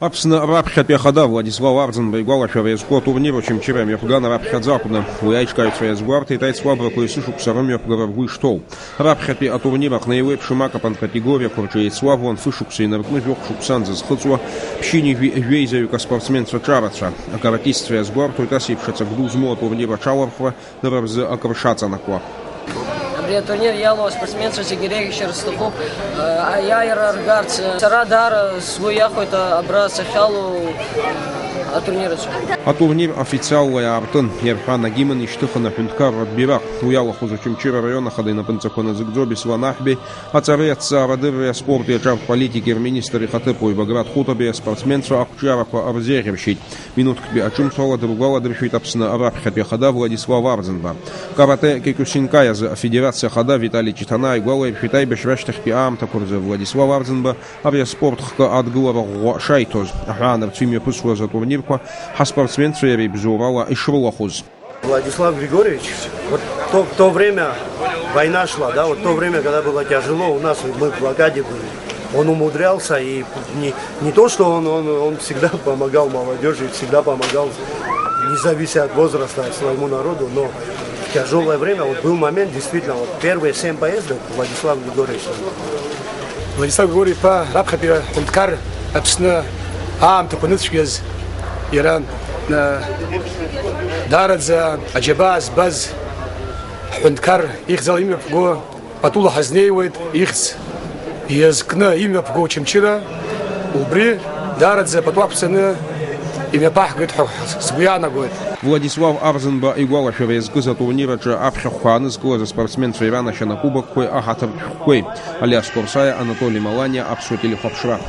Апсна рапхат яхада Владислав Арзен байгала шавезко турниру чемчерем яхгана рапхат западна уяичкает шавезгуарты и тайт слабра коесушу псарам яхгаравгуй штол. Рапхат о турнирах наилеп шумака пан категория корчает славу он фышукся и наркнув ёхшук санза схыцуа пщини вейзаюка спортсмен сачараца. А каратист шавезгуар той тасипшаца гдузму турнира чалархва нарабз акршаца наква. Турнир яло спортсмен сосигерек шерстукуп я ираргарц сарадар свой яхойта образ халу А турнир официальный артон Ерхана Гиман и Штыхана Пинткар отбирак уяла хузачемчира района ходы на пенцакона зигдзоби сванахби а царец радырия спорт и чар политики министр Хатепу и Баграт Хутаби спортсменцу акчара по арзеревщить минутки о чем слова другого дрешит абсна арабхат хода Владислав Арзенба карате кекусинкая за федерация хода Виталий Читана и глава считай бешвештых пиам такой за Владислав Арзенба авиа спорт от глава шайтоз охрана в цвиме пусла за турнир а спортсмен своей бзурала и шрулахуз. Владислав Григорьевич, вот то время война шла, да, вот то время, когда было тяжело, у нас мы в блокаде были. Он умудрялся и не то, что он всегда помогал молодежи, всегда помогал, не завися от возраста, своему народу, но в тяжелое время вот был момент, действительно, вот первые 7 поездок Владислав Григорьевич. Владислав Григорьевич по рабхапира Пенткар абсна такунытшгез Иран Дарадза, Аджабаз, Баз, Пенткар, их зал имя пго, Патула Хазнеевит, их языкна имя пго чемчира, Убри, Дарадза, Патуапсана, имя пах, говорит, Сгуяна, говорит. Владислав Арзенба и Гуала Шевезгы за турнира Джа Апхахуаны с за спортсмен Ирана Шана Кубок, Кой Ахатар Кой, Аляс Курсая, Анатолий Малания, Апсутили Хопшра.